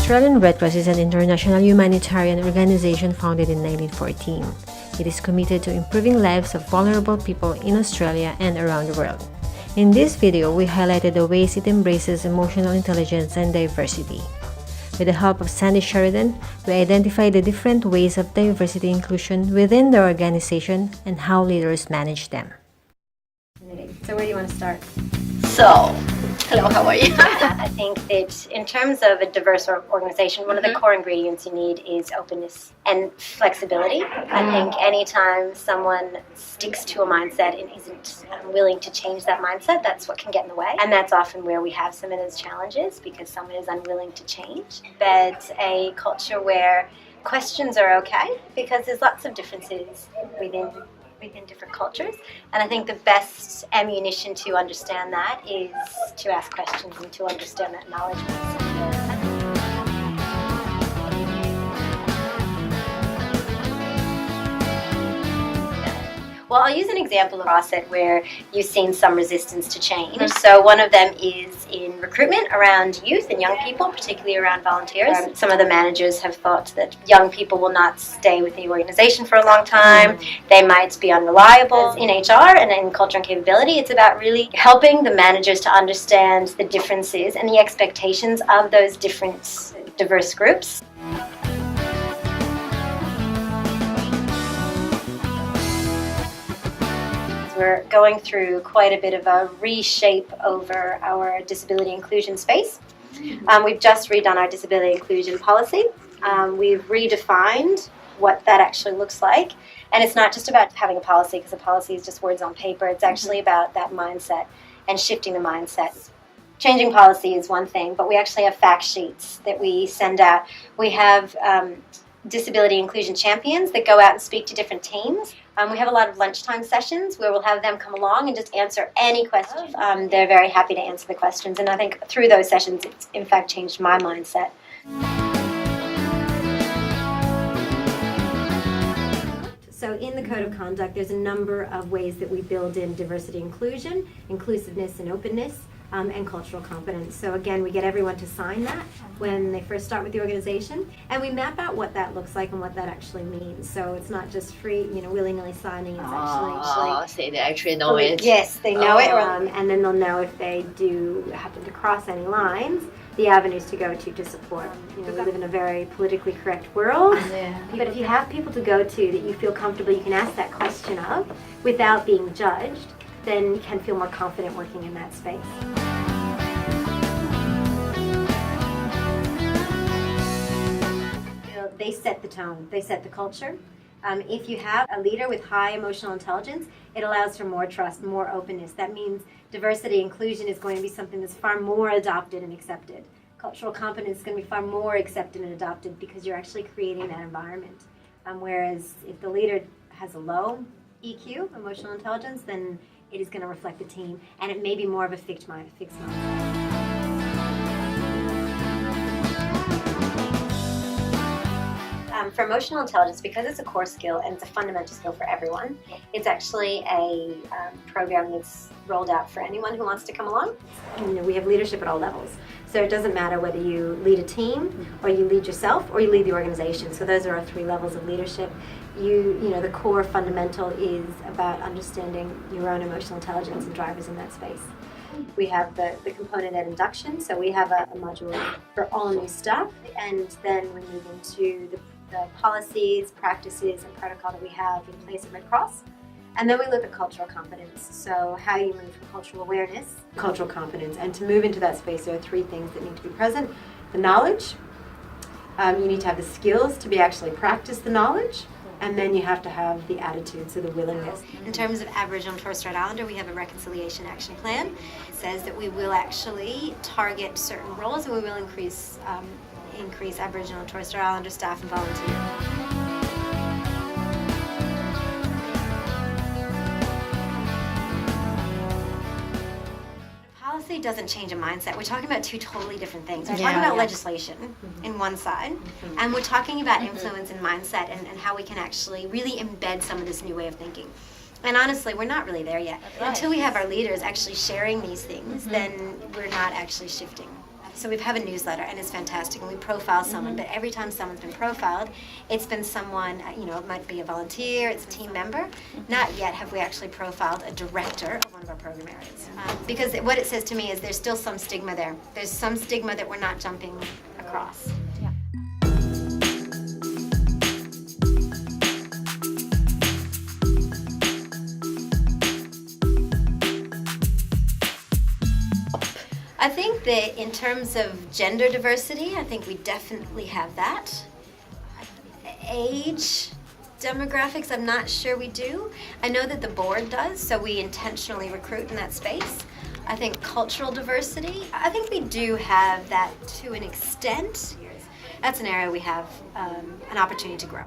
Australian Red Cross is an international humanitarian organization founded in 1914. It is committed to improving lives of vulnerable people in Australia and around the world. In this video, we highlighted the ways it embraces emotional intelligence and diversity. With the help of Sandy Sheridan, we identified the different ways of diversity inclusion within the organization and how leaders manage them. So where do you want to start? So, hello, how are you? I think that in terms of a diverse organization, one of the core ingredients you need is openness and flexibility. I think anytime someone sticks to a mindset and isn't willing to change that mindset, that's what can get in the way. And that's often where we have some of those challenges, because someone is unwilling to change. But a culture where questions are okay, because there's lots of differences within different cultures, and I think the best ammunition to understand that is to ask questions and to understand that knowledge base. Well, I'll use an example of process where you've seen some resistance to change. So one of them is in recruitment around youth and young people, particularly around volunteers. Some of the managers have thought that young people will not stay with the organization for a long time. They might be unreliable. In HR and in culture and capability, it's about really helping the managers to understand the differences and the expectations of those different diverse groups. We're going through quite a bit of a reshape over our disability inclusion space. We've just redone our disability inclusion policy. We've redefined what that actually looks like. And it's not just about having a policy, because a policy is just words on paper. It's actually about that mindset and shifting the mindset. Changing policy is one thing, but we actually have fact sheets that we send out. We have disability inclusion champions that go out and speak to different teams. We have a lot of lunchtime sessions where we'll have them come along and just answer any question. They're very happy to answer the questions, and I think through those sessions it's in fact changed my mindset. So in the Code of Conduct, there's a number of ways that we build in diversity inclusion, inclusiveness and openness, and cultural competence. So again, we get everyone to sign that when they first start with the organization, and we map out what that looks like and what that actually means. So it's not just free, willy-nilly signing. It's actually say they actually know it. Yes, they know it, and then they'll know if they do happen to cross any lines, the avenues to go to support. We live in a very politically correct world, but if you have people to go to that you feel comfortable, you can ask that question of without being judged, then you can feel more confident working in that space. They set the tone, they set the culture. If you have a leader with high emotional intelligence, it allows for more trust, more openness. That means diversity, inclusion is going to be something that's far more adopted and accepted. Cultural competence is going to be far more accepted and adopted because you're actually creating that environment. Whereas if the leader has a low EQ, emotional intelligence, then it is going to reflect the team, and it may be more of a fixed mind. For emotional intelligence, because it's a core skill and it's a fundamental skill for everyone, it's actually a program that's rolled out for anyone who wants to come along. We have leadership at all levels. So it doesn't matter whether you lead a team or you lead yourself or you lead the organization. So those are our three levels of leadership. The core fundamental is about understanding your own emotional intelligence and drivers in that space. We have the component at induction, so we have a module for all new staff, and then we move into the policies, practices, and protocol that we have in place at Red Cross. And then we look at cultural competence, so how you move from cultural awareness, cultural competence. And to move into that space, there are three things that need to be present. The knowledge, you need to have the skills to be actually practice the knowledge, and then you have to have the attitude, so the willingness. In terms of Aboriginal and Torres Strait Islander, we have a reconciliation action plan. It says that we will actually target certain roles, and we will increase Aboriginal and Torres Strait Islander staff and volunteers. Policy doesn't change a mindset. We're talking about two totally different things. We're talking about legislation in one side, and we're talking about influence and mindset and how we can actually really embed some of this new way of thinking. And honestly, we're not really there yet. Until we have our leaders actually sharing these things, then we're not actually shifting. So we have a newsletter, and it's fantastic, and we profile someone, but every time someone's been profiled, it's been someone, it might be a volunteer, it's a team member. Not yet have we actually profiled a director of one of our program areas. Because what it says to me is there's still some stigma there. There's some stigma that we're not jumping across. I think that in terms of gender diversity, I think we definitely have that. Age demographics, I'm not sure we do. I know that the board does, so we intentionally recruit in that space. I think cultural diversity, I think we do have that to an extent. That's an area we have an opportunity to grow.